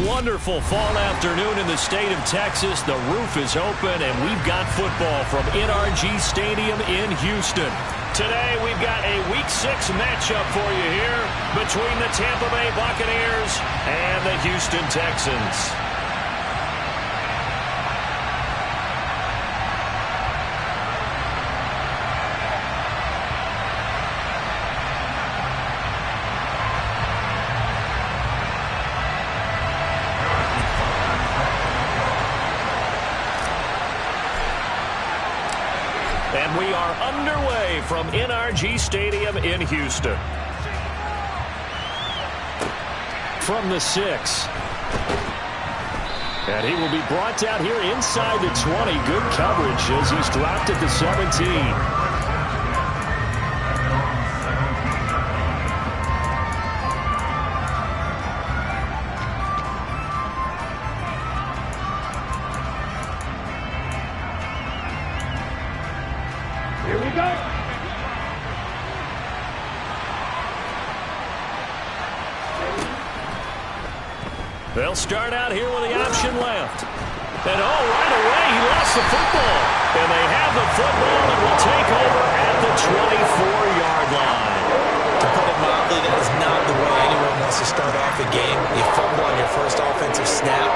wonderful fall afternoon in the state of Texas. The roof is open, and we've got football from NRG Stadium in Houston. Today, we've got a Week 6 matchup for you here between the Tampa Bay Buccaneers and the Houston Texans. And we are underway from NRG Stadium in Houston. From the 6. And he will be brought down here inside the 20. Good coverage as he's dropped at the 17. They'll start out here with the option left. And right away, he lost the football. And they have the football and will take over at the 24-yard line. To put it mildly, that is not the way anyone wants to start off a game. You fumble on your first offensive snap.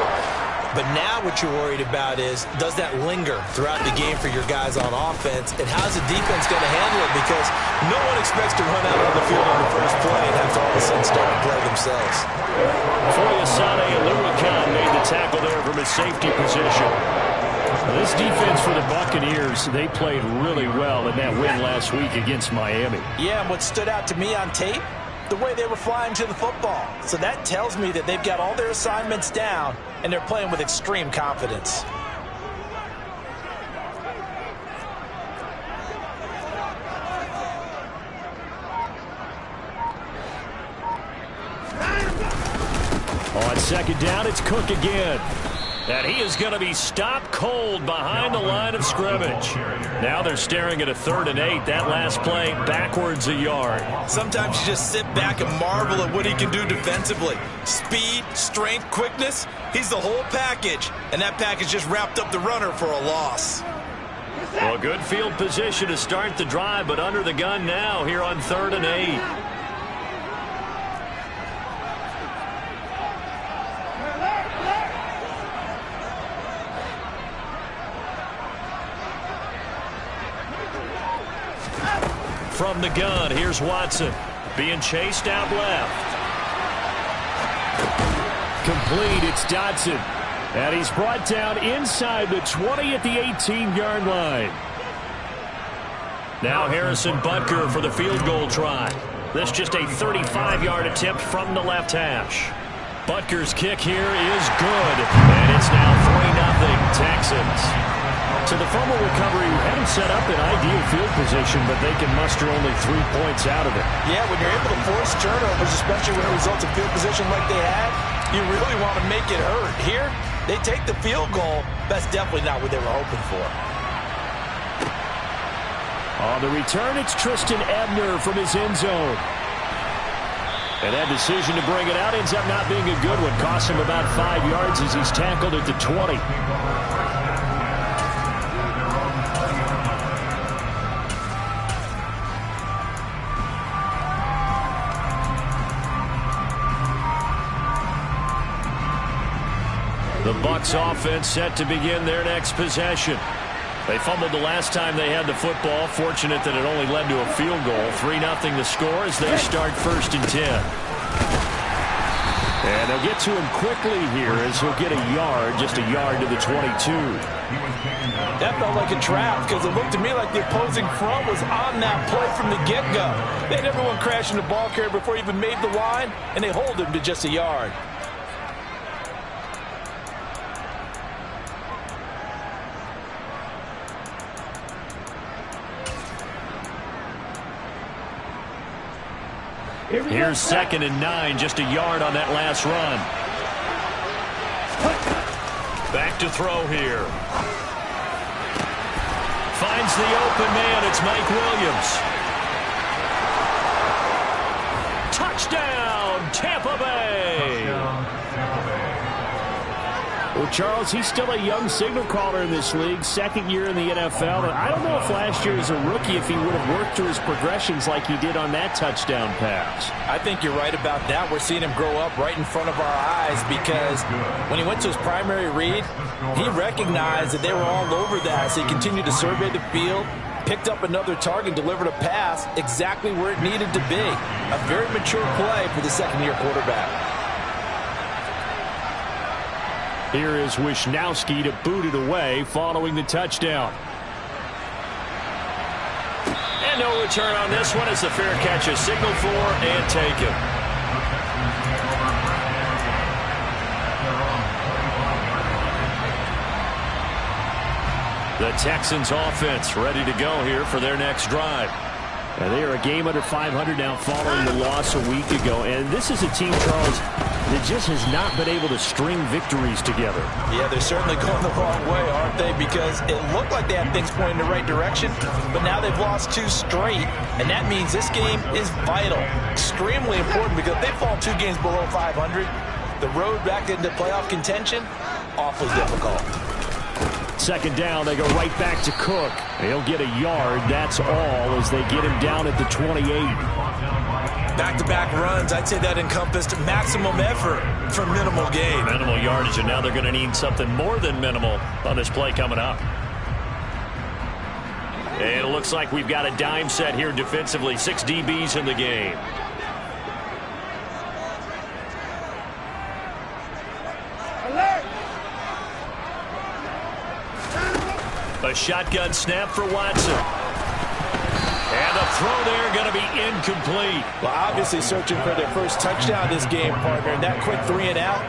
But now what you're worried about is, does that linger throughout the game for your guys on offense? And how's the defense going to handle it? Because no one expects to run out on the field on the first play and have to all of a sudden start to play themselves. Foyesade Aluakan made the tackle there from his safety position. Now, this defense for the Buccaneers, they played really well in that win last week against Miami. Yeah, and what stood out to me on tape, the way they were flying to the football. So that tells me that they've got all their assignments down and they're playing with extreme confidence. On second down, it's Cook again. And he is going to be stopped cold behind the line of scrimmage. Now they're staring at a 3rd and 8. That last play backwards a yard. Sometimes you just sit back and marvel at what he can do defensively. Speed, strength, quickness. He's the whole package. And that package just wrapped up the runner for a loss. Well, good field position to start the drive, but under the gun now here on 3rd and 8. From the gun, here's Watson. Being chased out left. Complete, it's Dodson. And he's brought down inside the 20 at the 18-yard line. Now Harrison Butker for the field goal try. This just a 35-yard attempt from the left hash. Butker's kick here is good. And it's now 3-0 Texans. So the fumble recovery had him set up in ideal field position, but they can muster only 3 points out of it. Yeah, when you're able to force turnovers, especially when it results in field position like they had, you really want to make it hurt. Here, they take the field goal. That's definitely not what they were hoping for. On the return, it's Tristan Ebner from his end zone. And that decision to bring it out ends up not being a good one. Costs him about 5 yards as he's tackled at the 20. The Bucs offense set to begin their next possession. They fumbled the last time they had the football. Fortunate that it only led to a field goal. 3-0 the score as they start 1st and 10. And they'll get to him quickly here as he'll get a yard, just a yard to the 22. That felt like a trap because it looked to me like the opposing front was on that play from the get-go. They had everyone crashing the ball carrier before he even made the line, and they hold him to just a yard. Here's 2nd and 9, just a yard on that last run. Back to throw here. Finds the open man. It's Mike Williams. Touchdown, Tampa Bay. Well, Charles, he's still a young signal caller in this league, second year in the NFL. And I don't know if last year as a rookie if he would have worked through his progressions like he did on that touchdown pass. I think you're right about that. We're seeing him grow up right in front of our eyes because when he went to his primary read, he recognized that they were all over that. So he continued to survey the field, picked up another target, delivered a pass exactly where it needed to be. A very mature play for the second-year quarterback. Here is Wisnowski to boot it away following the touchdown. And no return on this one as the fair catch is signaled for and taken. The Texans offense ready to go here for their next drive. And they are a game under 500 now following the loss a week ago. And this is a team, Charles, that just has not been able to string victories together. Yeah, they're certainly going the wrong way, aren't they? Because it looked like they had things pointing in the right direction, but now they've lost 2 straight, and that means this game is vital, extremely important, because if they fall 2 games below 500, the road back into playoff contention, awfully difficult. Second down, they go right back to Cook. He'll get a yard, that's all, as they get him down at the 28. Back-to-back runs, I'd say that encompassed maximum effort for minimal gain. Minimal yardage, and now they're going to need something more than minimal on this play coming up. And it looks like we've got a dime set here defensively. 6 DBs in the game. A shotgun snap for Watson. And the throw there going to be incomplete. Well, obviously searching for their first touchdown this game, partner. And that quick 3 and out,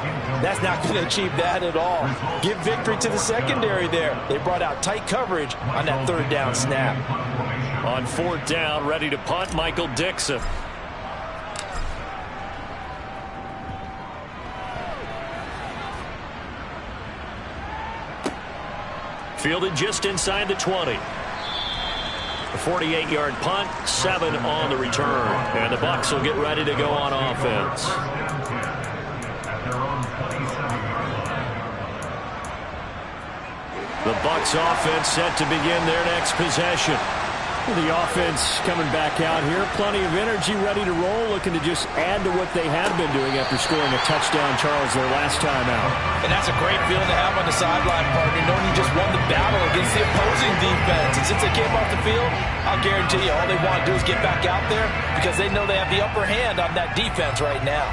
that's not going to achieve that at all. Give victory to the secondary there. They brought out tight coverage on that 3rd down snap. On 4th down, ready to punt, Michael Dixon. Fielded just inside the 20. A 48-yard punt, 7 on the return. And the Bucs will get ready to go on offense. The Bucs offense set to begin their next possession. The offense coming back out here. Plenty of energy, ready to roll, looking to just add to what they have been doing after scoring a touchdown, Charles, their last time out. And that's a great feeling to have on the sideline, partner, knowing you just won the battle against the opposing defense. And since they came off the field, I'll guarantee you all they want to do is get back out there because they know they have the upper hand on that defense right now.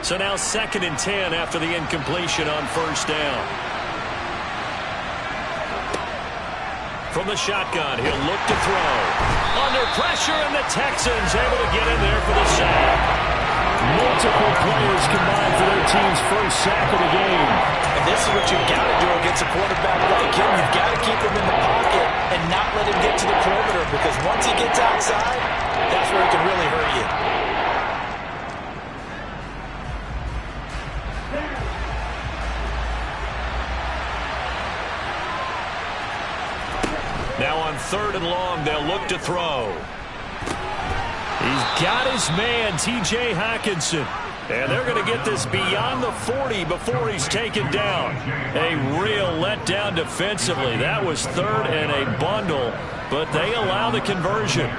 So now 2nd and 10 after the incompletion on 1st down. From the shotgun, he'll look to throw. Under pressure, and the Texans able to get in there for the sack. Multiple players combined for their team's first sack of the game. And this is what you've got to do against a quarterback like him. You've got to keep him in the pocket and not let him get to the perimeter because once he gets outside, that's where he can really hurt you. Now on 3rd and long, they'll look to throw. He's got his man, T.J. Hockenson. And they're going to get this beyond the 40 before he's taken down. A real letdown defensively. That was 3rd and a bundle, but they allow the conversion.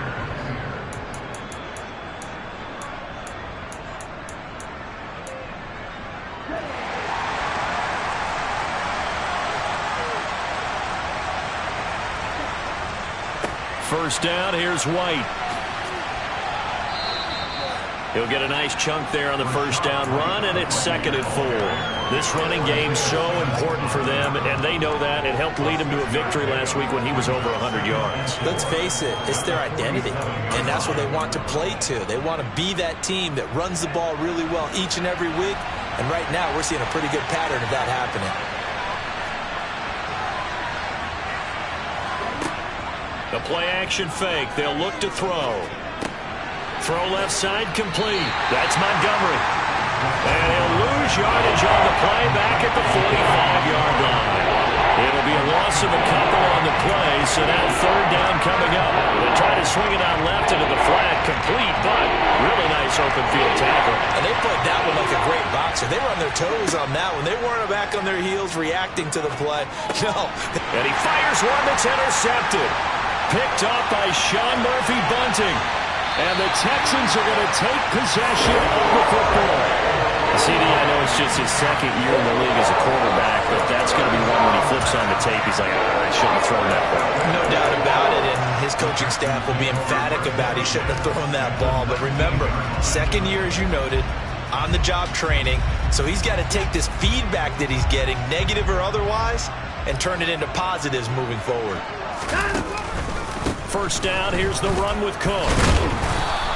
First down, here's White. He'll get a nice chunk there on the first down run, and it's 2nd and 4. This running game's so important for them, and they know that. It helped lead him to a victory last week when he was over 100 yards. Let's face it, it's their identity, and that's what they want to play to. They want to be that team that runs the ball really well each and every week, and right now we're seeing a pretty good pattern of that happening. The play-action fake. They'll look to throw. Throw left side complete. That's Montgomery. And he'll lose yardage on the play back at the 45-yard line. It'll be a loss of a couple on the play, so now third down coming up. They try to swing it out left into the flat, complete, but really nice open field tackle. And they played that one like a great boxer. They were on their toes on that one. They weren't back on their heels reacting to the play. No. And he fires one that's intercepted. Picked off by Sean Murphy-Bunting. And the Texans are going to take possession of the football. CD, I know it's just his second year in the league as a quarterback, but that's going to be one when he flips on the tape. He's like, I shouldn't have thrown that ball. No doubt about it, and his coaching staff will be emphatic about he shouldn't have thrown that ball. But remember, second year, as you noted, on-the-job training, so he's got to take this feedback that he's getting, negative or otherwise, and turn it into positives moving forward. First down, here's the run with Cook.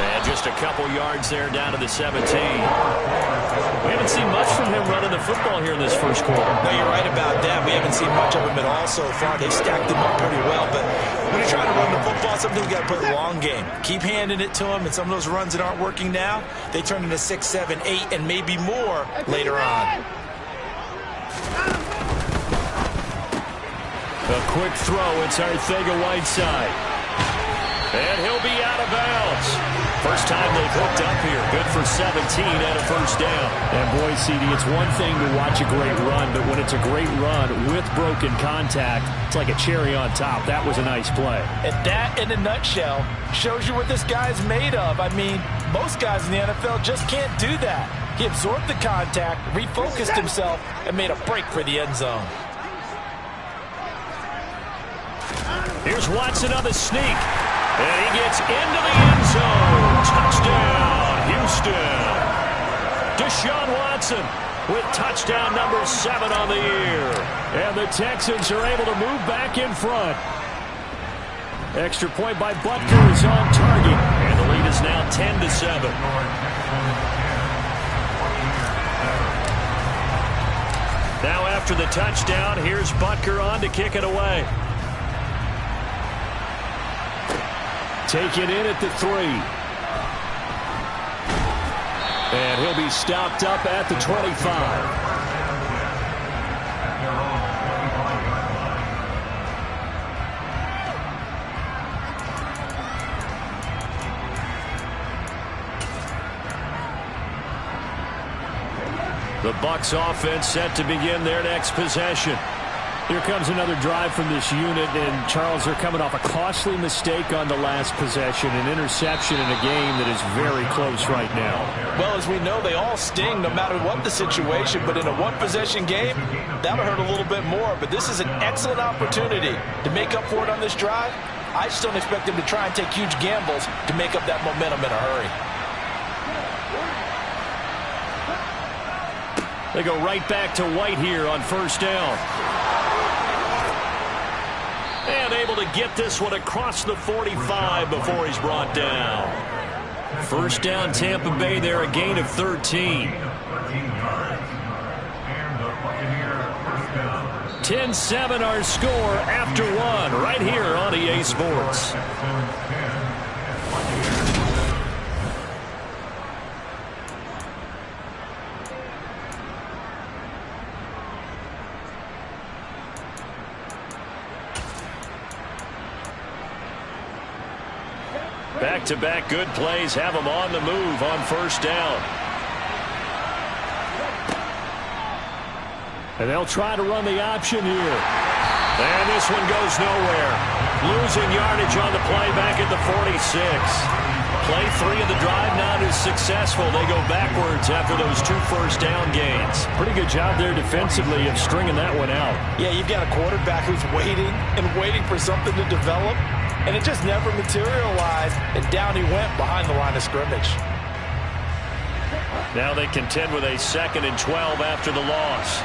And just a couple yards there down to the 17. We haven't seen much from him running the football here in this first quarter. No, you're right about that. We haven't seen much of him at all so far. They've stacked him up pretty well. But when you're trying to run the football, something you got to play long game. Keep handing it to him, and some of those runs that aren't working now, they turn into 6, 7, 8, and maybe more later on. A quick throw. It's Arcega-Whiteside. And he'll be out of bounds. First time they've hooked up here. Good for 17 and a first down. And boy, CD, it's one thing to watch a great run, but when it's a great run with broken contact, it's like a cherry on top. That was a nice play. And that, in a nutshell, shows you what this guy's made of. I mean, most guys in the NFL just can't do that. He absorbed the contact, refocused himself, and made a break for the end zone. Here's Watson on the sneak. And he gets into the end zone. Touchdown, Houston. Deshaun Watson with touchdown number 7 on the year. And the Texans are able to move back in front. Extra point by Butker is on target. And the lead is now 10-7. Now after the touchdown, here's Butker on to kick it away. Take it in at the 3. And he'll be stopped up at the 25. The Bucs offense set to begin their next possession. Here comes another drive from this unit, and Charles, they're coming off a costly mistake on the last possession, an interception in a game that is very close right now. Well, as we know, they all sting no matter what the situation, but in a one-possession game, that'll hurt a little bit more. But this is an excellent opportunity to make up for it on this drive. I just don't expect them to try and take huge gambles to make up that momentum in a hurry. They go right back to White here on first down. And able to get this one across the 45 before he's brought down. First down, Tampa Bay there, a gain of 13. 10-7 our score after one right here on EA Sports. Back-to-back good plays have them on the move on first down. And they'll try to run the option here. And this one goes nowhere. Losing yardage on the play back at the 46. Play 3 of the drive not as successful. They go backwards after those 2 first down gains. Pretty good job there defensively of stringing that one out. Yeah, you've got a quarterback who's waiting and waiting for something to develop. And it just never materialized, and down he went behind the line of scrimmage. Now they contend with a 2nd and 12 after the loss.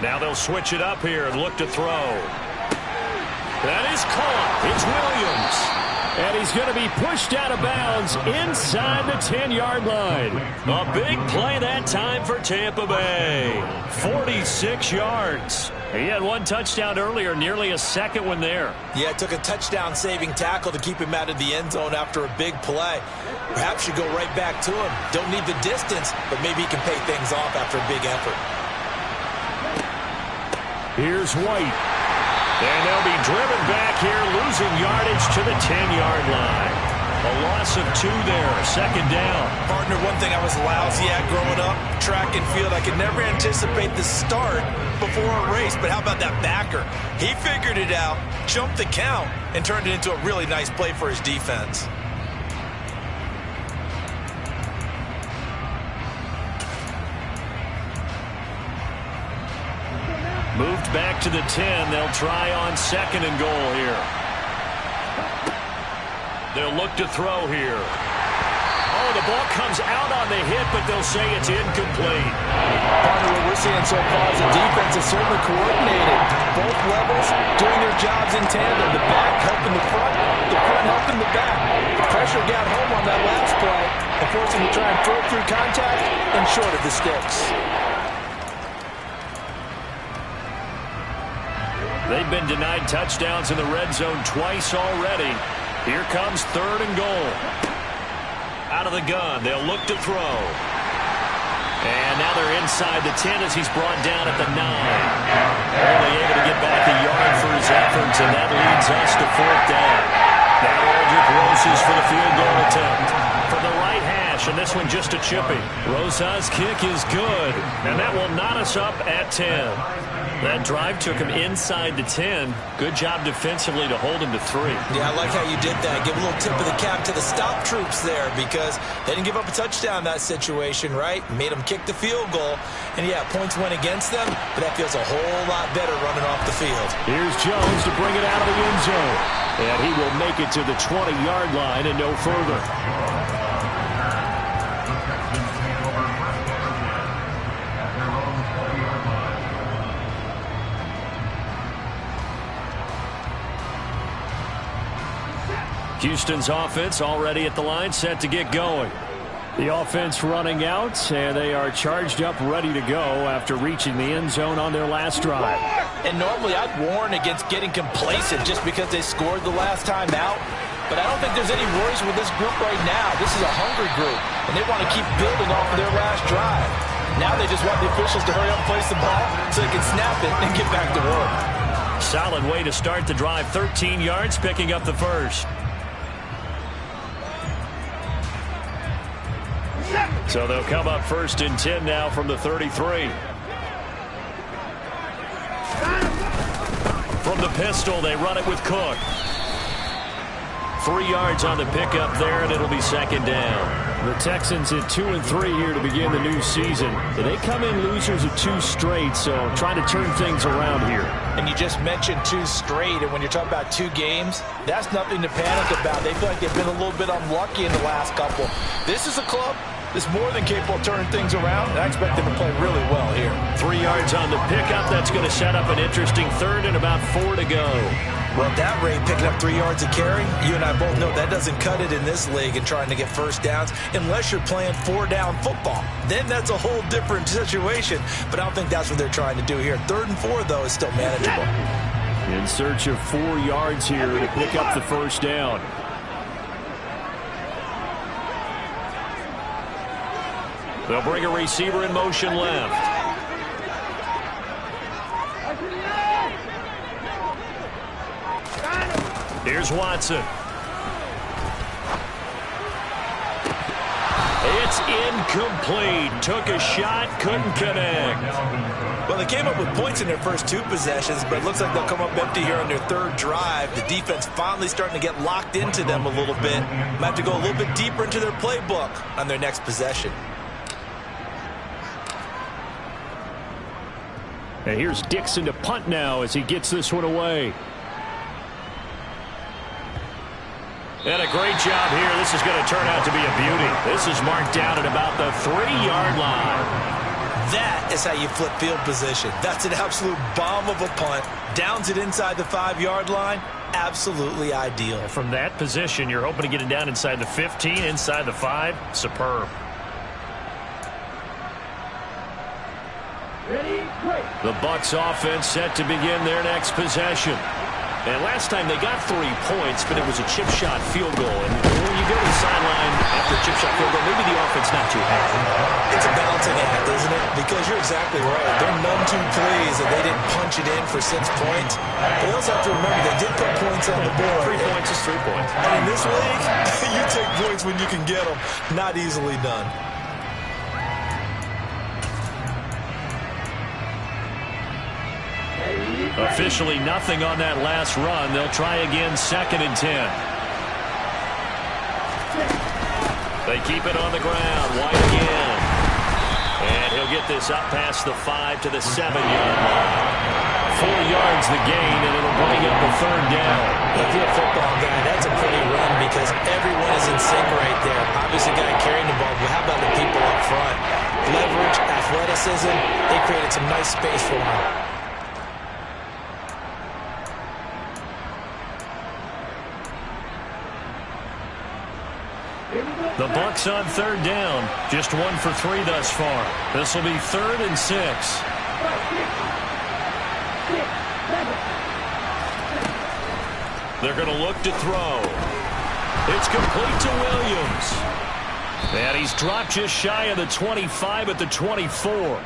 Now they'll switch it up here and look to throw. That is caught. It's Williams. And he's going to be pushed out of bounds inside the 10-yard line. A big play that time for Tampa Bay. 46 yards. He had one touchdown earlier, nearly a second one there. Yeah, it took a touchdown-saving tackle to keep him out of the end zone after a big play. Perhaps you go right back to him. Don't need the distance, but maybe he can pay things off after a big effort. Here's White. And they'll be driven back here, losing yardage to the 10-yard line. A loss of 2 there, second down. Partner, one thing I was lousy at growing up, track and field, I could never anticipate the start before a race, but how about that backer? He figured it out, jumped the count, and turned it into a really nice play for his defense. Moved back to the 10. They'll try on second and goal here. They'll look to throw here. Oh, the ball comes out on the hit, but they'll say it's incomplete. Partner, what we're seeing so far is the defense is certainly coordinated. Both levels doing their jobs in tandem. The back helping the front helping the back. Pressure got home on that last play and forced him to try and throw through contact and short of the sticks. They've been denied touchdowns in the red zone twice already. Here comes third and goal. Out of the gun, they'll look to throw. And now they're inside the 10 as he's brought down at the 9. Only able to get back a yard for his efforts, and that leads us to fourth down. Now Aldrich Rosas for the field goal attempt. From the right hash, and this one just a chippy. Rosas' kick is good, and that will knot us up at 10. That drive took him inside the 10. Good job defensively to hold him to 3. Yeah, I like how you did that. Give a little tip of the cap to the stop troops there because they didn't give up a touchdown in that situation, right? Made them kick the field goal. And, yeah, points went against them, but that feels a whole lot better running off the field. Here's Jones to bring it out of the end zone. And he will make it to the 20-yard line and no further. Houston's offense already at the line, set to get going. The offense running out, and they are charged up, ready to go after reaching the end zone on their last drive. And normally I'd warn against getting complacent just because they scored the last time out. But I don't think there's any worries with this group right now. This is a hungry group, and they want to keep building off of their last drive. Now they just want the officials to hurry up and place the ball so they can snap it and get back to work. Solid way to start the drive, 13 yards, picking up the first. So they'll come up first and 10 now from the 33. From the pistol, they run it with Cook. 3 yards on the pickup there, and it'll be second down. The Texans at 2-3 here to begin the new season. They come in losers of 2 straight, so trying to turn things around here. And you just mentioned 2 straight, and when you're talking about 2 games, that's nothing to panic about. They feel like they've been a little bit unlucky in the last couple. This is a club that's more than capable of turning things around, and I expect them to play really well here. 3 yards on the pickup. That's going to set up an interesting third and about 4 to go. Well, at that rate, picking up 3 yards a carry, you and I both know that doesn't cut it in this league and trying to get first downs unless you're playing 4-down football. Then that's a whole different situation, but I don't think that's what they're trying to do here. 3rd and 4, though, is still manageable. In search of 4 yards here to pick up the first down. They'll bring a receiver in motion left. Here's Watson. It's incomplete. Took a shot, couldn't connect. Well, they came up with points in their first 2 possessions, but it looks like they'll come up empty here on their 3rd drive. The defense finally starting to get locked into them a little bit. Might have to go a little bit deeper into their playbook on their next possession. And here's Dixon to punt now as he gets this one away. And a great job here. This is going to turn out to be a beauty. This is marked down at about the 3-yard line. That is how you flip field position. That's an absolute bomb of a punt. Downs it inside the 5-yard line. Absolutely ideal. From that position, you're hoping to get it down inside the 15, inside the 5. Superb. Ready? The Bucs offense set to begin their next possession. And last time they got 3 points, but it was a chip shot field goal. And when you go to the sideline after a chip shot field goal, maybe the offense not too happy. It's a balancing act, isn't it? Because you're exactly right. They're none too pleased that they didn't punch it in for 6 points. But you also have to remember they did put points on the board. 3 points is 3 points. And in this league, you take points when you can get them. Not easily done. Officially nothing on that last run. They'll try again, 2nd and 10. They keep it on the ground. White again. And he'll get this up past the 5 to the 7-yard line. 4 yards the gain, and it'll bring up the 3rd down. If you're a football guy, that's a pretty run because everyone is in sync right there. Obviously, guy carrying the ball, but how about the people up front? Leverage, athleticism, they created some nice space for him. The Bucs on 3rd down. Just 1 for 3 thus far. This will be 3rd and 6. They're going to look to throw. It's complete to Williams. And he's dropped just shy of the 25 at the 24.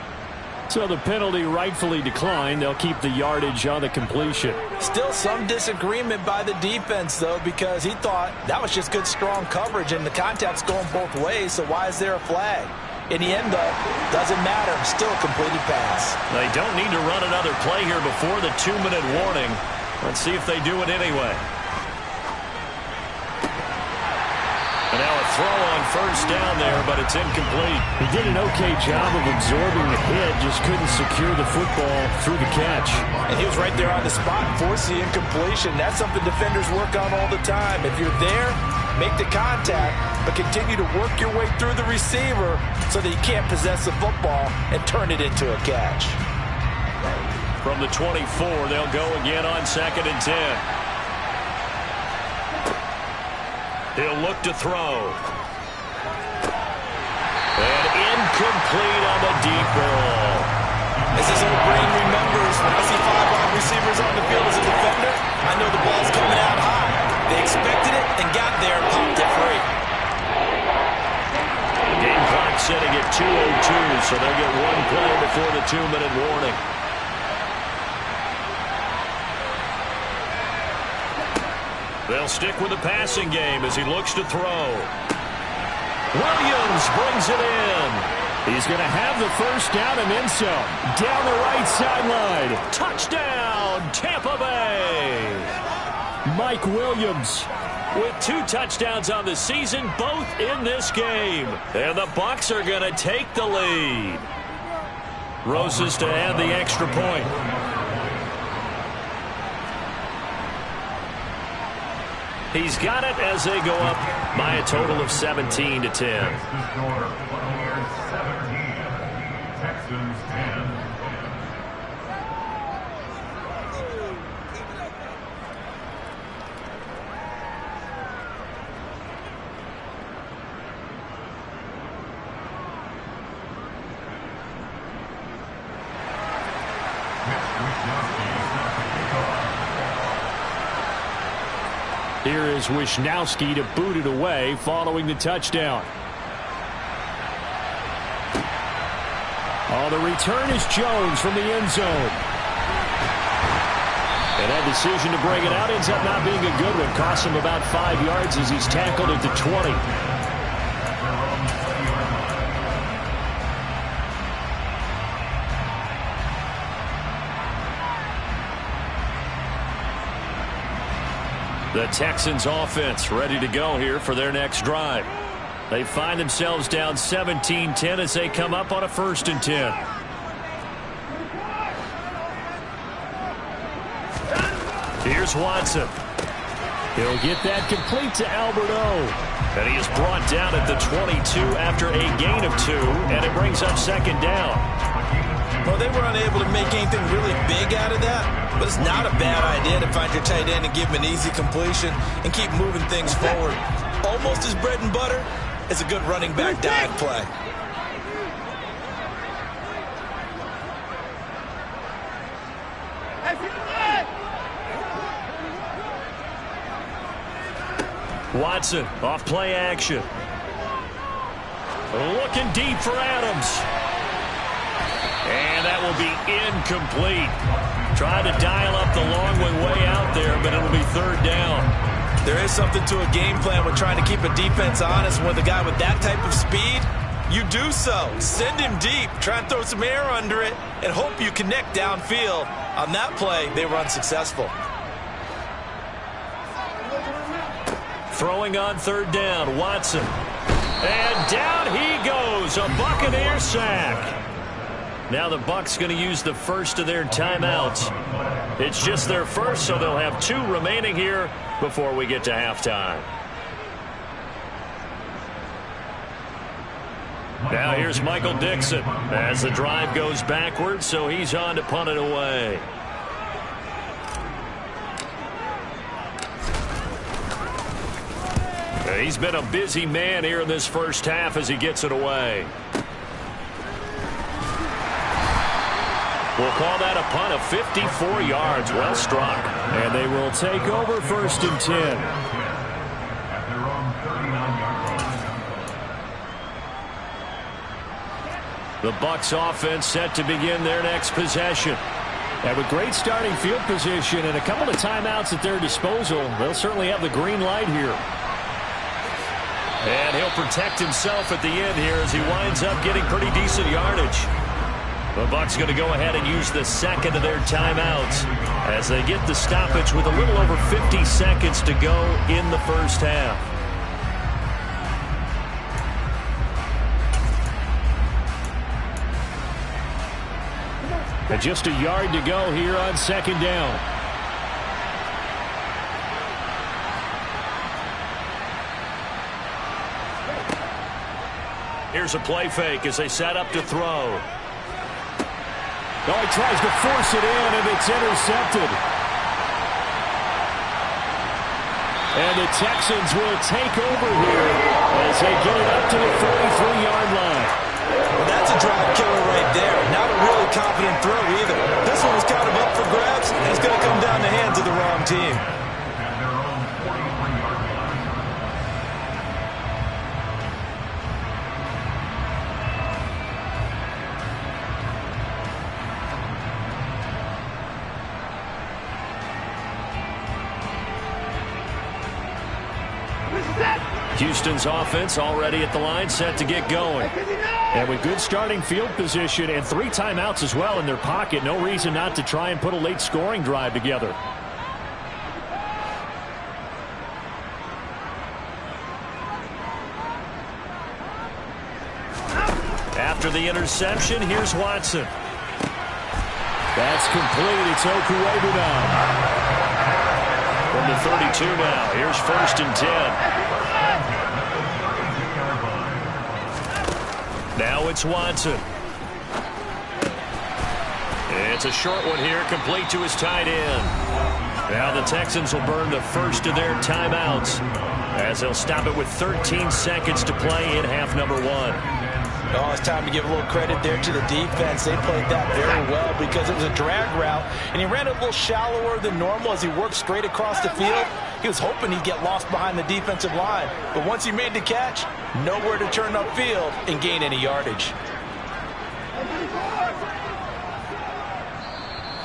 So the penalty rightfully declined. They'll keep the yardage on the completion. Still some disagreement by the defense, though, because he thought that was just good, strong coverage, and the contact's going both ways, so why is there a flag? In the end, though, doesn't matter. Still a completed pass. They don't need to run another play here before the 2-minute warning. Let's see if they do it anyway. And now a throw on 1st down there, but it's incomplete. He did an okay job of absorbing the hit, just couldn't secure the football through the catch. And he was right there on the spot, forcing the incompletion. That's something defenders work on all the time. If you're there, make the contact, but continue to work your way through the receiver so that you can't possess the football and turn it into a catch. From the 24, they'll go again on 2nd and 10. He'll look to throw. And incomplete on the deep ball. As his old brain remembers, when I see 5 wide receivers on the field as a defender, I know the ball's coming out high. They expected it and got there and popped it free. The game clock setting at 2:02, so they'll get 1 play before the 2-minute warning. They'll stick with the passing game as he looks to throw. Williams brings it in. He's going to have the 1st down and then some. Down the right sideline. Touchdown, Tampa Bay. Mike Williams with 2 touchdowns on the season, both in this game. And the Bucs are going to take the lead. Roses to add the extra point. He's got it as they go up by a total of 17-10. Texans 10. Here is Wisnowski to boot it away following the touchdown. Oh, the return is Jones from the end zone. And that decision to bring it out ends up not being a good one. Costs him about 5 yards as he's tackled at the 20. The Texans offense ready to go here for their next drive. They find themselves down 17-10 as they come up on a 1st and 10. Here's Watson. He'll get that complete to Alberto. And he is brought down at the 22 after a gain of 2, and it brings up 2nd down. Well, they were unable to make anything really big out of that, but it's not a bad idea to find your tight end and give him an easy completion and keep moving things forward. Almost his bread and butter is a good running back dive play. Watson off play action. Looking deep for Adams. And that will be incomplete. Trying to dial up the long way out there, but it'll be third down. There is something to a game plan with trying to keep a defense honest. With a guy with that type of speed, you do so. Send him deep. Try and throw some air under it and hope you connect downfield. On that play, they were unsuccessful. Throwing on third down, Watson. And down he goes, a Buccaneer sack. Now the Bucs going to use the first of their timeouts. It's just their first, so they'll have 2 remaining here before we get to halftime. Now here's Michael Dixon as the drive goes backwards, so he's on to punt it away. He's been a busy man here in this first half as he gets it away. We'll call that a punt of 54 yards. Well struck. And they will take over first and 10. The Bucs offense set to begin their next possession. And with great starting field position and a couple of timeouts at their disposal, they'll certainly have the green light here. And he'll protect himself at the end here as he winds up getting pretty decent yardage. The Bucs going to go ahead and use the second of their timeouts as they get the stoppage with a little over 50 seconds to go in the first half. And just a yard to go here on second down. Here's a play fake as they set up to throw. Oh, he tries to force it in, and it's intercepted. And the Texans will take over here as they get it up to the 43-yard line. Well, that's a drive killer right there. Not a really confident throw either. This one was kind of up for grabs, and it's going to come down the hands of the wrong team. Houston's offense already at the line, set to get going. And with good starting field position and 3 timeouts as well in their pocket, no reason not to try and put a late scoring drive together. After the interception, here's Watson. That's complete. It's HOU now. From the 32 now, here's first and 10. Now it's Watson. It's a short one here, complete to his tight end. Now the Texans will burn the first of their timeouts as they'll stop it with 13 seconds to play in half number 1. Oh, it's time to give a little credit there to the defense. They played that very well because it was a drag route, and he ran it a little shallower than normal as he worked straight across the field. He was hoping he'd get lost behind the defensive line, but once he made the catch, nowhere to turn upfield and gain any yardage.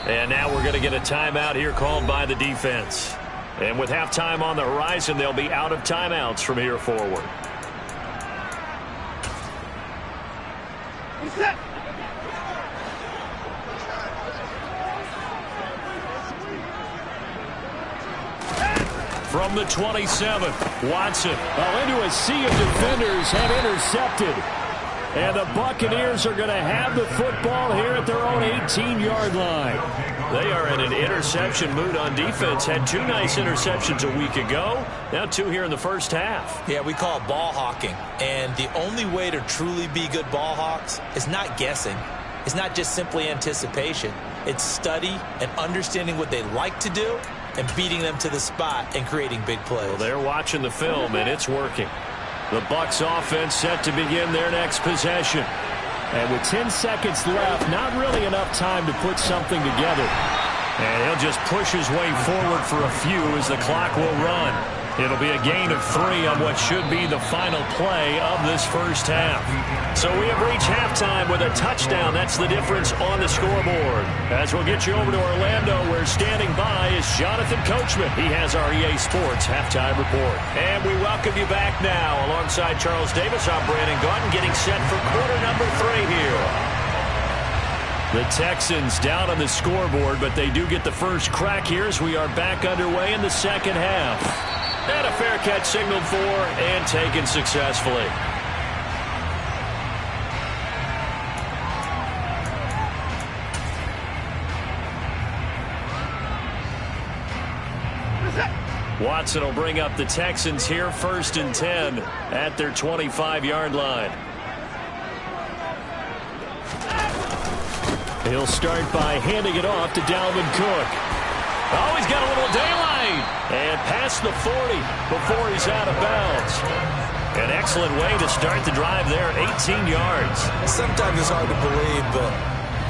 And now we're going to get a timeout here called by the defense. And with halftime on the horizon, they'll be out of timeouts from here forward. From the 27, Watson. Well, into a sea of defenders and intercepted. And the Buccaneers are going to have the football here at their own 18-yard line. They are in an interception mood on defense. Had 2 nice interceptions a week ago. Now 2 here in the first half. Yeah, we call it ball hawking. And the only way to truly be good ball hawks is not guessing. It's not just simply anticipation. It's study and understanding what they like to do and beating them to the spot and creating big plays. Well, they're watching the film, and it's working. The Bucs offense set to begin their next possession. And with 10 seconds left, not really enough time to put something together. And he'll just push his way forward for a few as the clock will run. It'll be a gain of 3 on what should be the final play of this first half. So we have reached halftime with a touchdown. That's the difference on the scoreboard. As we'll get you over to Orlando, where standing by is Jonathan Coachman. He has our EA Sports halftime report. And we welcome you back now. Alongside Charles Davis, I'm Brandon Gaudin, getting set for quarter number 3 here. The Texans down on the scoreboard, but they do get the first crack here as we are back underway in the second half. And a fair catch signaled for and taken successfully. Watson will bring up the Texans here, 1st and 10 at their 25-yard line. He'll start by handing it off to Dalvin Cook. Oh, he's got a little daylight. And past the 40 before he's out of bounds. An excellent way to start the drive there, 18 yards. Sometimes it's hard to believe, but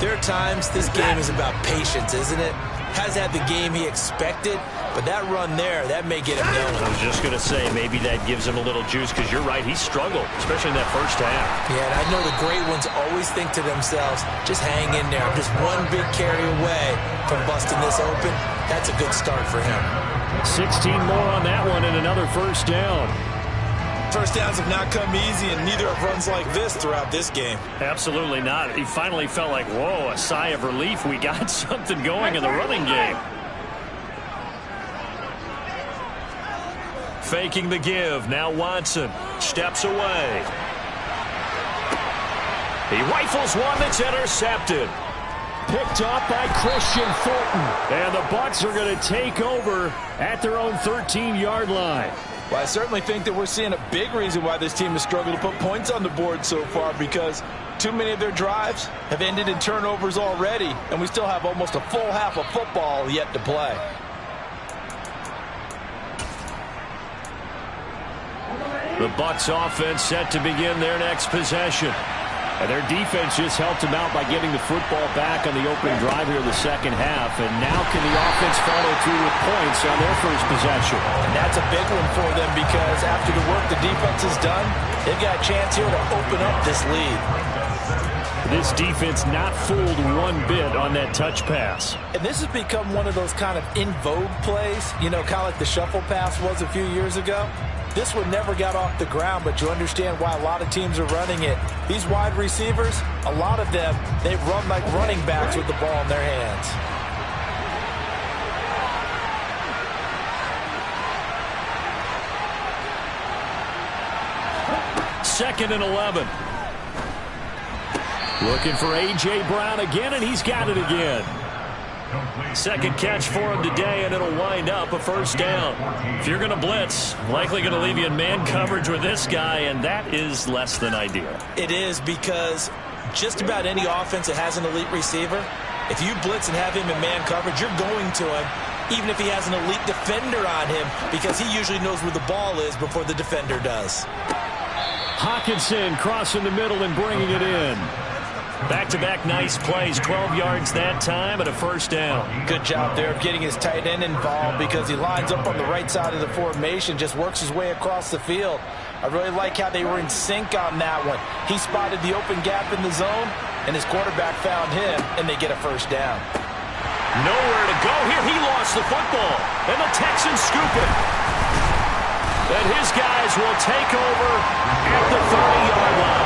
there are times this game is about patience, isn't it? Hasn't had the game he expected, but that run there, that may get him going. I was just going to say, maybe that gives him a little juice, because you're right, he struggled, especially in that first half. Yeah, and I know the great ones always think to themselves, just hang in there. I'm just one big carry away from busting this open. That's a good start for him. 16 more on that one and another first down. First downs have not come easy, and neither have runs like this throughout this game. Absolutely not. He finally felt like, whoa, a sigh of relief. We got something going in the running game. Faking the give. Now Watson steps away. He rifles one that's intercepted. Picked up by Christian Fulton. And the Bucs are going to take over at their own 13-yard line. Well, I certainly think that we're seeing a big reason why this team has struggled to put points on the board so far, because too many of their drives have ended in turnovers already, and we still have almost a full half of football yet to play. The Bucs offense set to begin their next possession. And their defense just helped them out by getting the football back on the opening drive here in the second half. And now can the offense follow through with points on their first possession? And that's a big one for them, because after the work the defense has done, they've got a chance here to open up this lead. This defense not fooled one bit on that touch pass. And this has become one of those kind of in vogue plays, you know, kind of like the shuffle pass was a few years ago. This one never got off the ground, but you understand why a lot of teams are running it. These wide receivers, a lot of them, they run like running backs with the ball in their hands. Second and 11. Looking for A.J. Brown again, and he's got it again. Second catch for him today, and it'll wind up a first down. If you're going to blitz, likely going to leave you in man coverage with this guy, and that is less than ideal. It is, because just about any offense that has an elite receiver, if you blitz and have him in man coverage, you're going to him, even if he has an elite defender on him, because he usually knows where the ball is before the defender does. Hawkinson crossing the middle and bringing it in. Back-to-back nice plays, 12 yards that time and a first down. Good job there of getting his tight end involved, because he lines up on the right side of the formation, just works his way across the field. I really like how they were in sync on that one. He spotted the open gap in the zone, and his quarterback found him, and they get a first down. Nowhere to go here. He lost the football, and the Texans scoop it. And his guys will take over at the 30-yard line.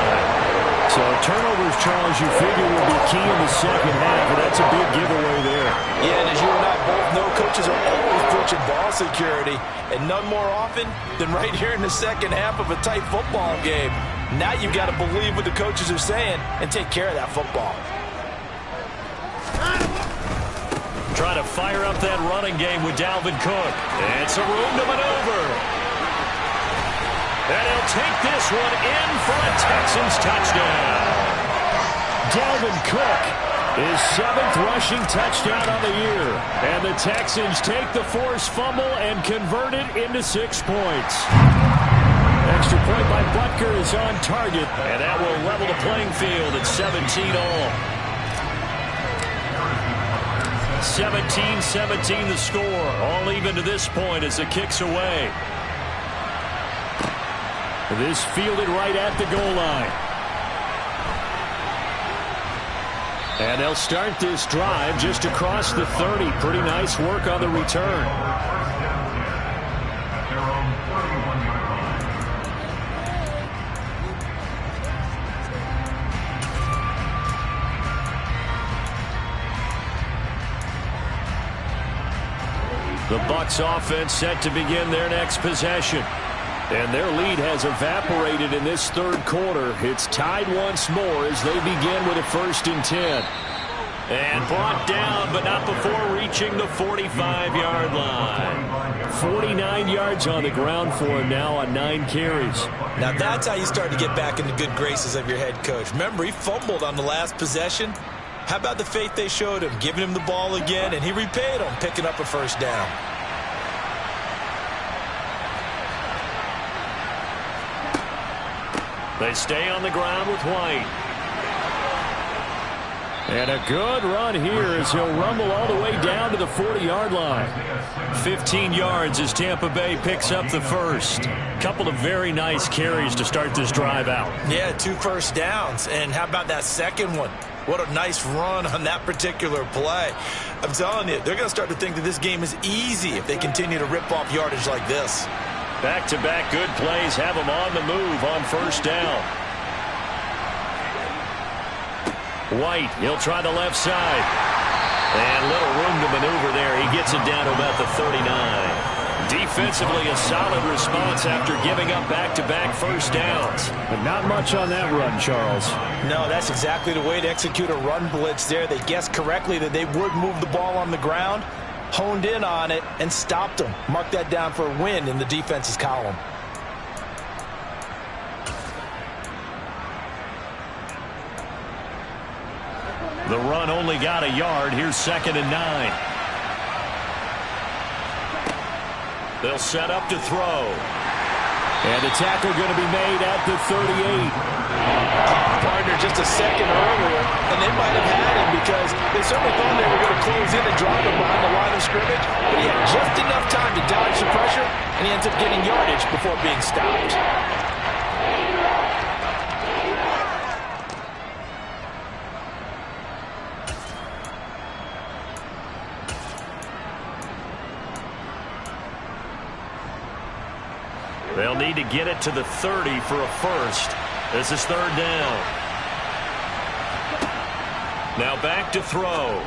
So turnovers, Charles, you figure will be key in the second half, and that's a big giveaway there. Yeah, and as you and I both know, coaches are always preaching ball security, and none more often than right here in the second half of a tight football game. Now you've got to believe what the coaches are saying and take care of that football. Try to fire up that running game with Dalvin Cook. And some room to maneuver. And he'll take this one in for a Texans touchdown. Dalvin Cook, his 7th rushing touchdown on the year. And the Texans take the forced fumble and convert it into 6 points. Extra point by Butker is on target. And that will level the playing field at 17 all. 17-17 the score. All even to this point as the kick's away. This fielded right at the goal line. And they'll start this drive just across the 30. Pretty nice work on the return. The Bucs offense set to begin their next possession. And their lead has evaporated in this third quarter. It's tied once more as they begin with a 1st and 10. And brought down, but not before reaching the 45-yard line. 49 yards on the ground for him now on 9 carries. Now that's how you start to get back in the good graces of your head coach. Remember, he fumbled on the last possession. How about the faith they showed him, giving him the ball again, and he repaid them, picking up a 1st down. They stay on the ground with White. And a good run here as he'll rumble all the way down to the 40-yard line. 15 yards as Tampa Bay picks up the 1st. Couple of very nice carries to start this drive out. Yeah, 2 first downs. And how about that second one? What a nice run on that particular play. I'm telling you, they're going to start to think that this game is easy if they continue to rip off yardage like this. Back-to-back good plays have him on the move on 1st down. White, he'll try the left side. And little room to maneuver there. He gets it down to about the 39. Defensively, a solid response after giving up back-to-back 1st downs. But not much on that run, Charles. No, that's exactly the way to execute a run blitz there. They guessed correctly that they would move the ball on the ground, honed in on it, and stopped them. Mark that down for a win in the defense's column. The run only got a yard. Here's 2nd and 9. They'll set up to throw. And the tackle going to be made at the 38. Partner just a second earlier, and they might have had him because they certainly thought they were going to close in and drive him behind the line of scrimmage, but he had just enough time to dodge the pressure, and he ends up getting yardage before being stopped. They'll need to get it to the 30 for a 1st. This is 3rd down. Now back to throw.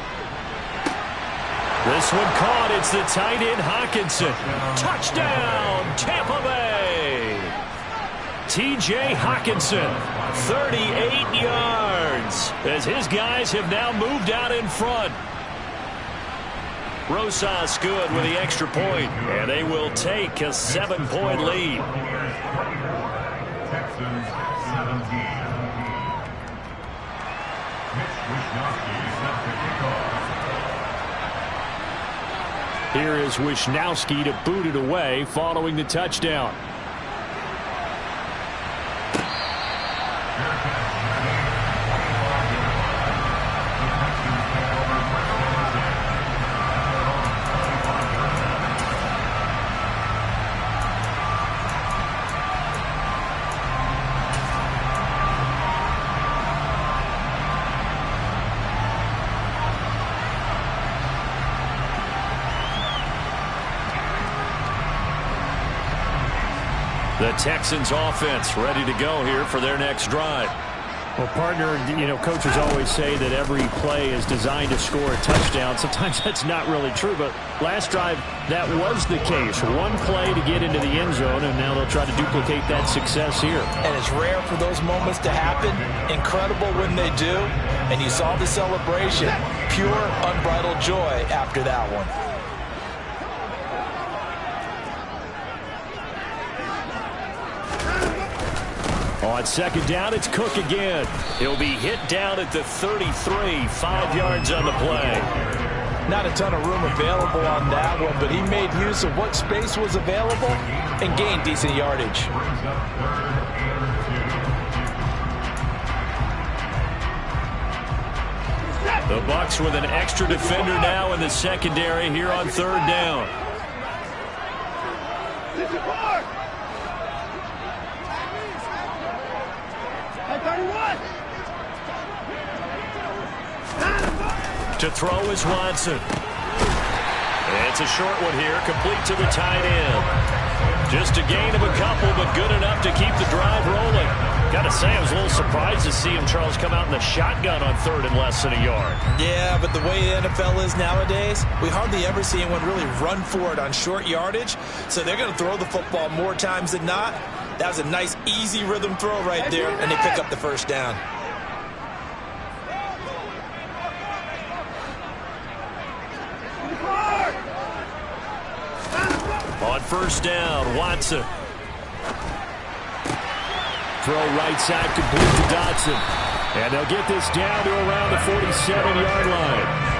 This one caught. It's the tight end Hockenson. Touchdown, Tampa Bay. T.J. Hockenson, 38 yards, as his guys have now moved out in front. Rosas good with the extra point, and they will take a 7-point lead. Texans 17. Here is Wisnowski to boot it away following the touchdown. The Texans offense ready to go here for their next drive. Well, partner, coaches always say that every play is designed to score a touchdown. Sometimes that's not really true, but last drive, that was the case. One play to get into the end zone, and now they'll try to duplicate that success here. And it's rare for those moments to happen. Incredible when they do. And you saw the celebration. Pure, unbridled joy after that one. On second down, it's Cook again. He'll be hit down at the 33, 5 yards on the play. Not a ton of room available on that one, but he made use of what space was available and gained decent yardage. The Bucs with an extra defender now in the secondary here on 3rd down. To throw is Watson. It's a short one here, complete to the tight end. Just a gain of a couple, but good enough to keep the drive rolling. Got to say, I was a little surprised to see him, Charles, come out in the shotgun on third and less than a yard. Yeah, but the way the NFL is nowadays, we hardly ever see anyone really run for it on short yardage. So they're going to throw the football more times than not. That was a nice, easy rhythm throw right there, and they pick up the first down. On first down, Watson. Throw right side, complete to Dotson. And they'll get this down to around the 47-yard line.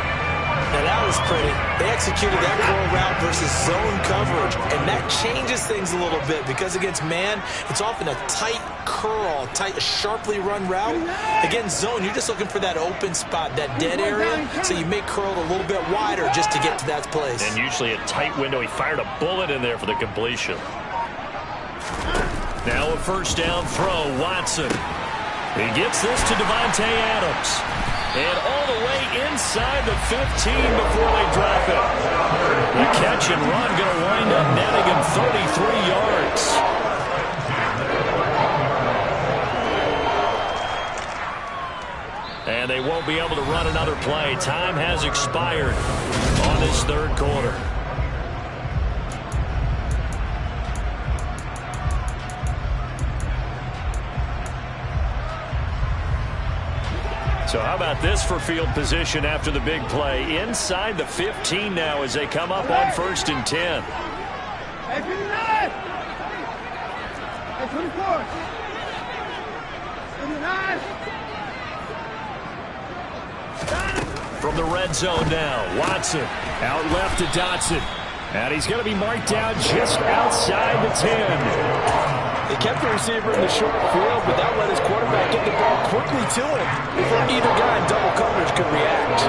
Now that was pretty. They executed that curl route versus zone coverage, and that changes things a little bit because against man, it's often a tight curl, tight, sharply run route. Against zone, you're just looking for that open spot, that dead area, so you make curl a little bit wider just to get to that place. And usually a tight window. He fired a bullet in there for the completion. Now a first down throw, Watson. He gets this to Devontae Adams. And all the way inside the 15 before they drop it. The catch and run going to wind up netting him 33 yards. And they won't be able to run another play. Time has expired on this third quarter. So how about this for field position after the big play? Inside the 15 now as they come up on first and 10. From the red zone now, Watson out left to Dotson. And he's going to be marked down just outside the 10. They kept the receiver in the short field, but that let his quarterback get the ball quickly to him before either guy in double coverage could react.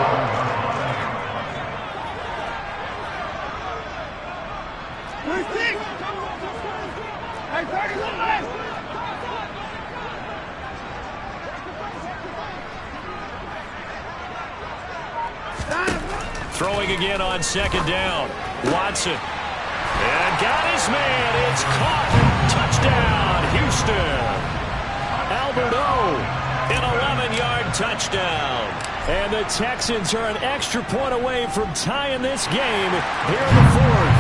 Throwing again on second down. Watson. And got his man. It's caught. Touchdown, Houston. Alberto, an 11-yard touchdown. And the Texans are an extra point away from tying this game here in the fourth.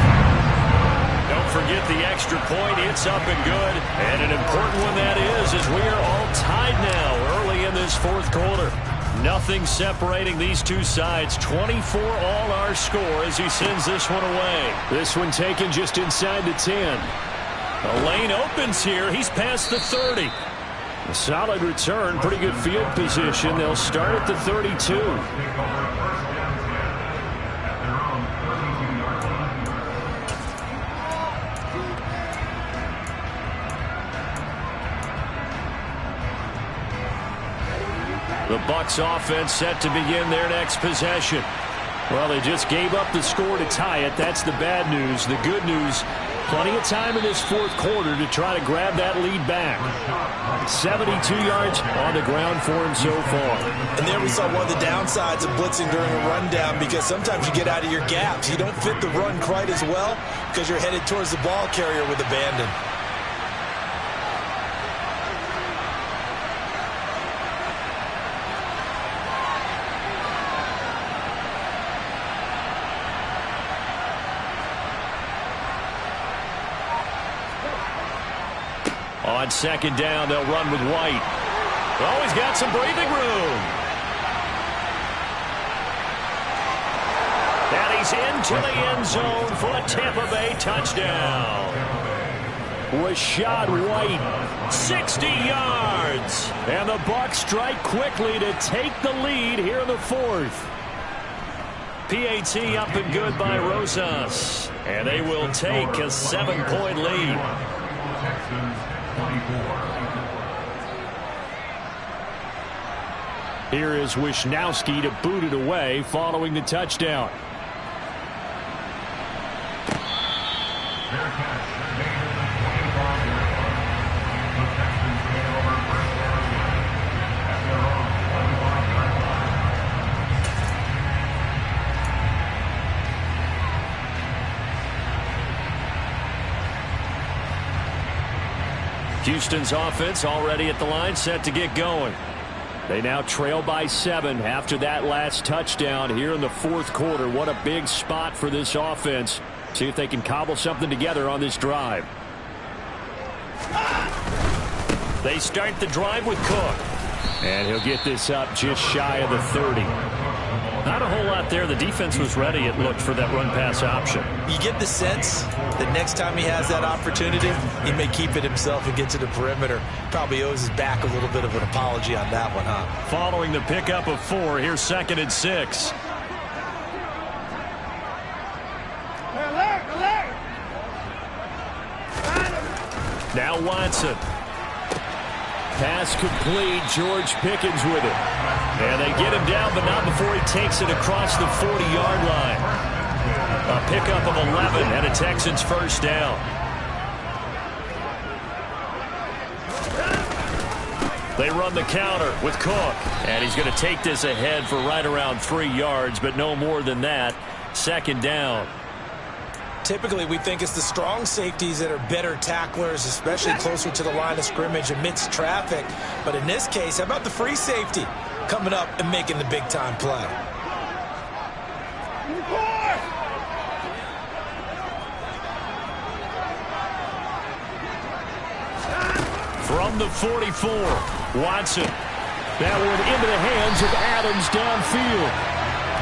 Don't forget the extra point. It's up and good. And an important one that is, as we are all tied now early in this fourth quarter. Nothing separating these two sides. 24 all our score as he sends this one away. This one taken just inside the 10. The lane opens here. He's past the 30. A solid return. Pretty good field position. They'll start at the 32. The Bucs offense set to begin their next possession. Well, they just gave up the score to tie it. That's the bad news. The good news, plenty of time in this fourth quarter to try to grab that lead back. 72 yards on the ground for him so far. And there we saw one of the downsides of blitzing during a rundown, because sometimes you get out of your gaps. You don't fit the run quite as well because you're headed towards the ball carrier with abandon. On second down, they'll run with White. Oh, he's got some breathing room. And he's into the end zone for a Tampa Bay touchdown. Rashad White, 60 yards. And the Bucs strike quickly to take the lead here in the fourth. PAT up and good by Rosas. And they will take a 7-point lead. Here is Wisnowski to boot it away following the touchdown. Houston's offense already at the line, set to get going. They now trail by 7 after that last touchdown here in the fourth quarter. What a big spot for this offense. See if they can cobble something together on this drive. They start the drive with Cook. And he'll get this up just shy of the 30. Not a whole lot there. The defense was ready, it looked, for that run-pass option. You get the sense that next time he has that opportunity, he may keep it himself and get to the perimeter. Probably owes his back a little bit of an apology on that one, huh? Following the pickup of 4, here's 2nd and 6. Now Watson. Pass complete. George Pickens with it. And they get him down, but not before he takes it across the 40-yard line. A pickup of 11 and a Texans first down. They run the counter with Cook. And he's going to take this ahead for right around 3 yards, but no more than that. 2nd down. Typically, we think it's the strong safeties that are better tacklers, especially closer to the line of scrimmage amidst traffic. But in this case, how about the free safety coming up and making the big-time play? From the 44, Watson. That one into the hands of Adams downfield.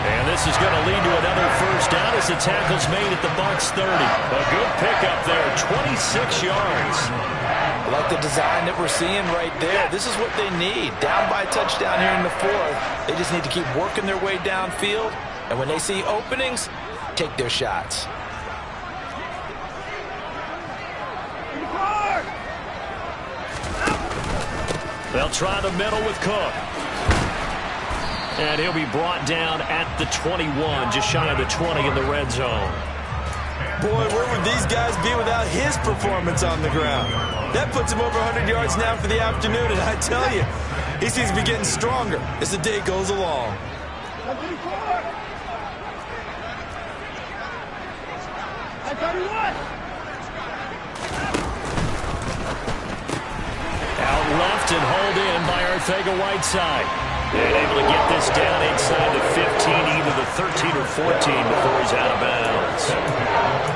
And this is going to lead to another first down as the tackle's made at the Bucs 30. A good pickup there, 26 yards. I like the design that we're seeing right there. This is what they need. Down by a touchdown here in the 4th. They just need to keep working their way downfield. And when they see openings, take their shots. They'll try the middle with Cook. And he'll be brought down at the 21, just shy of the 20 in the red zone. Boy, where would these guys be without his performance on the ground? That puts him over 100 yards now for the afternoon, and I tell you, he seems to be getting stronger as the day goes along. Out left and hauled in by Arcega-Whiteside. And able to get this down inside the 15, either the 13 or 14 before he's out of bounds.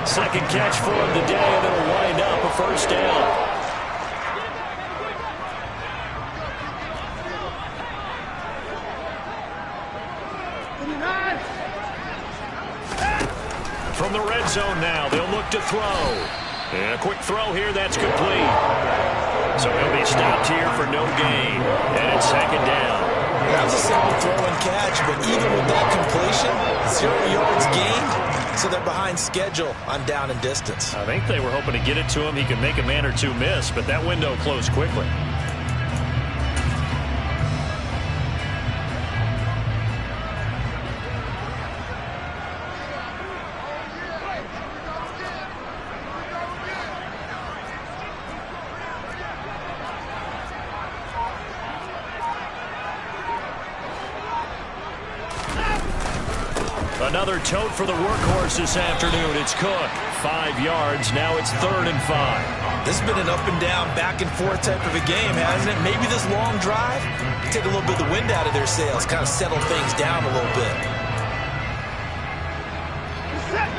2nd catch for him today, and it'll wind up a first down. From the red zone now, they'll look to throw. And a quick throw here, that's complete. So he'll be stopped here for no gain. And it's 2nd down. That was a simple throw and catch, but even with that completion, 0 yards gained, so they're behind schedule on down and distance. I think they were hoping to get it to him. He could make a man or two miss, but that window closed quickly. Another tote for the workhorse this afternoon. It's Cook. 5 yards. Now it's 3rd and 5. This has been an up and down, back and forth type of a game, hasn't it? Maybe this long drive can take a little bit of the wind out of their sails, kind of settle things down a little bit.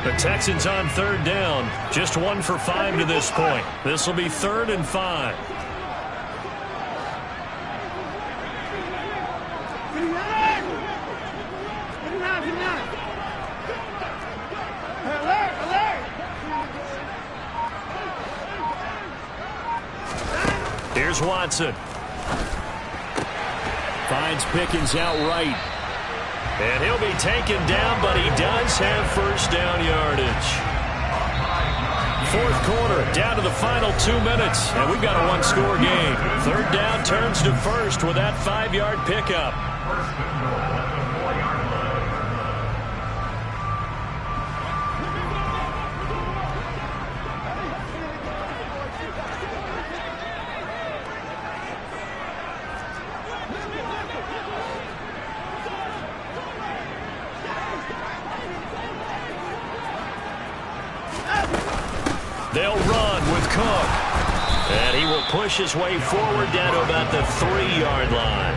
The Texans on 3rd down. Just 1 for 5 to this point. This will be 3rd and 5. Here's Watson. Finds Pickens out right. And he'll be taken down, but he does have first down yardage. 4th quarter, down to the final 2 minutes, and we've got a 1-score game. 3rd down turns to 1st with that 5-yard pickup. They'll run with Cook. And he will push his way forward down to about the 3-yard line.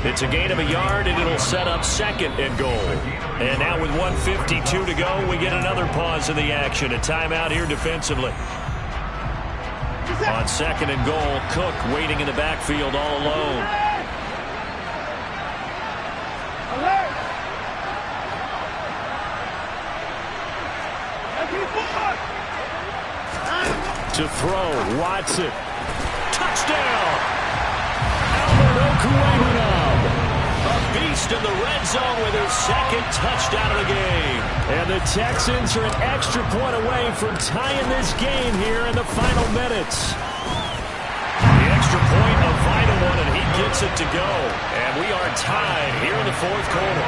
It's a gain of a yard, and it'll set up second and goal. And now with 1:52 to go, we get another pause in the action. A timeout here defensively. On second and goal, Cook waiting in the backfield all alone. To throw, Watson. Touchdown! A beast in the red zone with his second touchdown of the game. And the Texans are an extra point away from tying this game here in the final minutes. The extra point, a vital one, and he gets it to go. And we are tied here in the fourth quarter.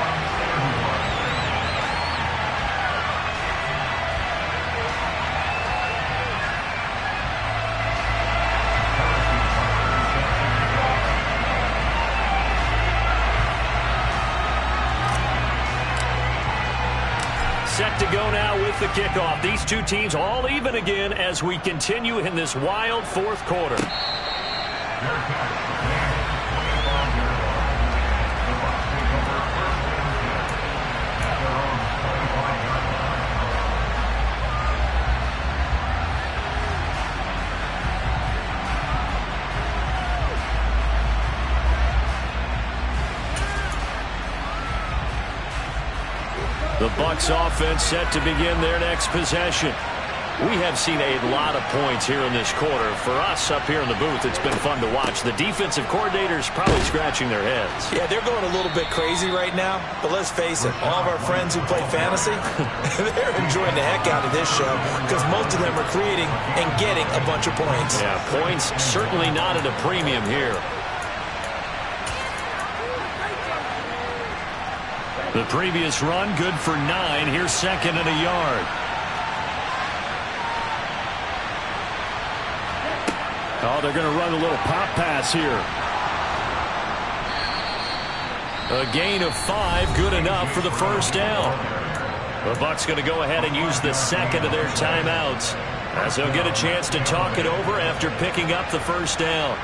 Set to go now with the kickoff. These two teams all even again as we continue in this wild fourth quarter. The Bucs offense set to begin their next possession. We have seen a lot of points here in this quarter. For us up here in the booth, it's been fun to watch. The defensive coordinators probably scratching their heads. Yeah, they're going a little bit crazy right now. But let's face it, all of our friends who play fantasy, they're enjoying the heck out of this show because most of them are creating and getting a bunch of points. Yeah, points certainly not at a premium here. The previous run, good for 9. Here's second and a yard. Oh, they're going to run a little pop pass here. A gain of 5, good enough for the first down. The Bucs going to go ahead and use the second of their timeouts as they'll get a chance to talk it over after picking up the first down.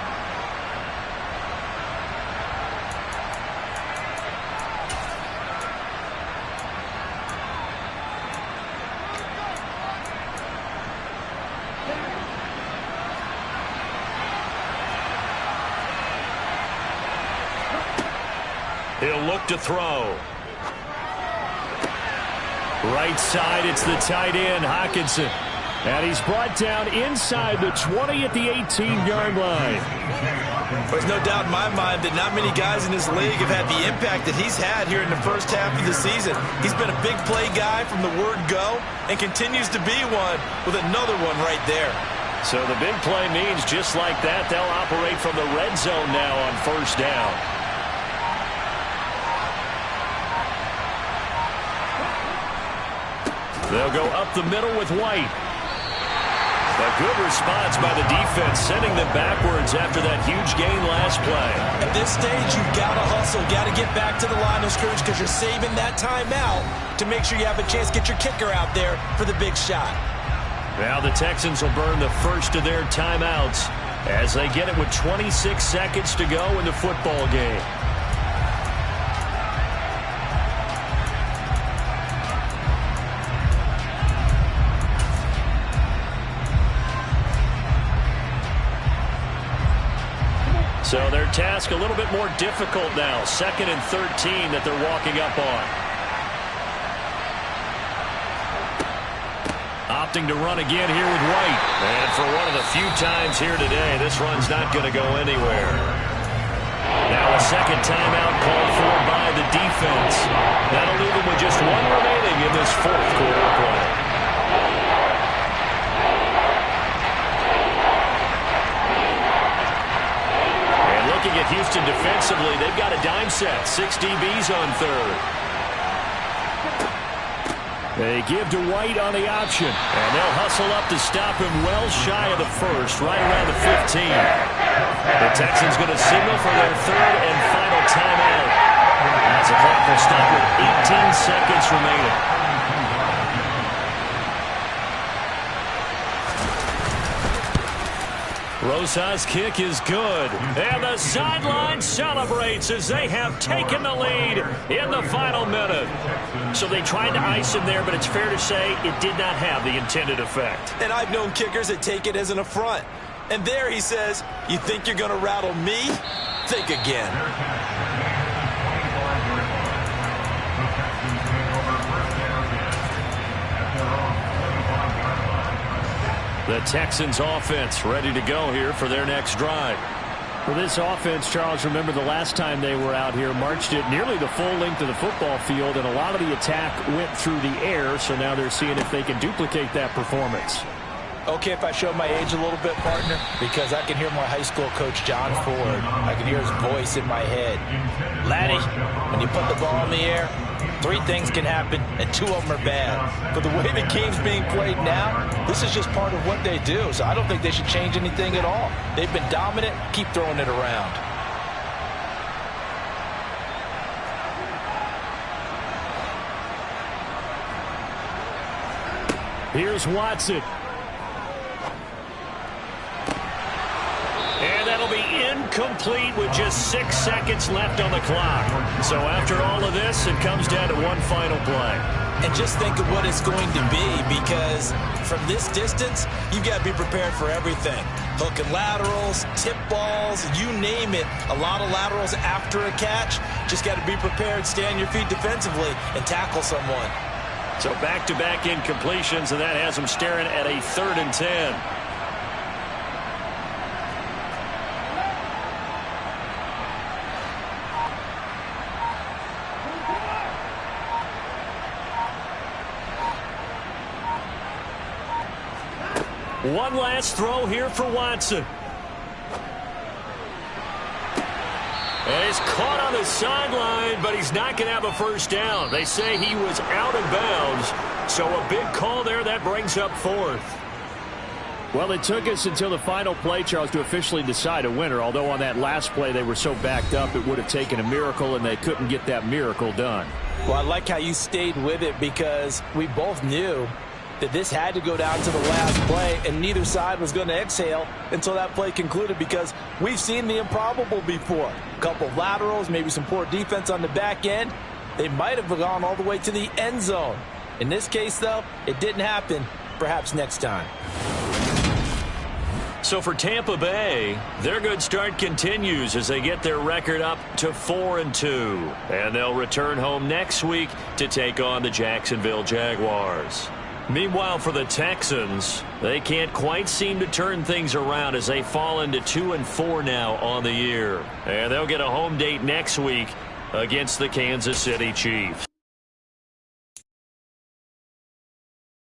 He'll look to throw. Right side, it's the tight end, Hockenson. And he's brought down inside the 20 at the 18-yard line. There's no doubt in my mind that not many guys in this league have had the impact that he's had here in the first half of the season. He's been a big play guy from the word go and continues to be one with another one right there. So the big play means just like that, they'll operate from the red zone now on first down. They'll go up the middle with White. A good response by the defense, sending them backwards after that huge gain last play. At this stage, you've got to hustle, got to get back to the line of scrimmage because you're saving that timeout to make sure you have a chance to get your kicker out there for the big shot. Now the Texans will burn the first of their timeouts as they get it with 26 seconds to go in the football game. So their task a little bit more difficult now. 2nd and 13 that they're walking up on. Opting to run again here with White. And for one of the few times here today, this run's not going to go anywhere. Now a second timeout called for by the defense. That'll leave them with just one remaining in this fourth quarter of play. Looking at Houston defensively, they've got a dime set. 6 DBs on third. They give to White on the option. And they'll hustle up to stop him well shy of the first, right around the 15. The Texans going to signal for their third and final timeout. As the clock will stop with 18 seconds remaining. Rosa's kick is good. And the sideline celebrates as they have taken the lead in the final minute. So they tried to ice him there, but it's fair to say it did not have the intended effect. And I've known kickers that take it as an affront. And there he says, you think you're going to rattle me? Think again. The Texans offense ready to go here for their next drive. For this offense, Charles, remember the last time they were out here, marched it nearly the full length of the football field, and a lot of the attack went through the air, so now they're seeing if they can duplicate that performance. Okay, if I show my age a little bit, partner, because I can hear my high school coach, John Ford. I can hear his voice in my head. Laddie, when you put the ball in the air, 3 things can happen, and 2 of them are bad. But the way the game's being played now, this is just part of what they do, so I don't think they should change anything at all. They've been dominant. Keep throwing it around. Here's Watson. And that'll be incomplete with just 6 seconds left on the clock. So after all of this, it comes down to one final play. And just think of what it's going to be, because from this distance, you've got to be prepared for everything. Hook and laterals, tip balls, you name it. A lot of laterals after a catch. Just got to be prepared, stay on your feet defensively, and tackle someone. So back-to-back incompletions, and that has them staring at a 3rd and 10. One last throw here for Watson. And he's caught on the sideline, but he's not going to have a first down. They say he was out of bounds, so a big call there. That brings up 4th. Well, it took us until the final play, Charles, to officially decide a winner, although on that last play they were so backed up it would have taken a miracle, and they couldn't get that miracle done. Well, I like how you stayed with it, because we both knew that this had to go down to the last play, and neither side was going to exhale until that play concluded, because we've seen the improbable before. A couple of laterals, maybe some poor defense on the back end. They might have gone all the way to the end zone. In this case, though, it didn't happen. Perhaps next time. So for Tampa Bay, their good start continues as they get their record up to 4-2. And they'll return home next week to take on the Jacksonville Jaguars. Meanwhile, for the Texans, they can't quite seem to turn things around as they fall into 2-4 now on the year. And they'll get a home date next week against the Kansas City Chiefs.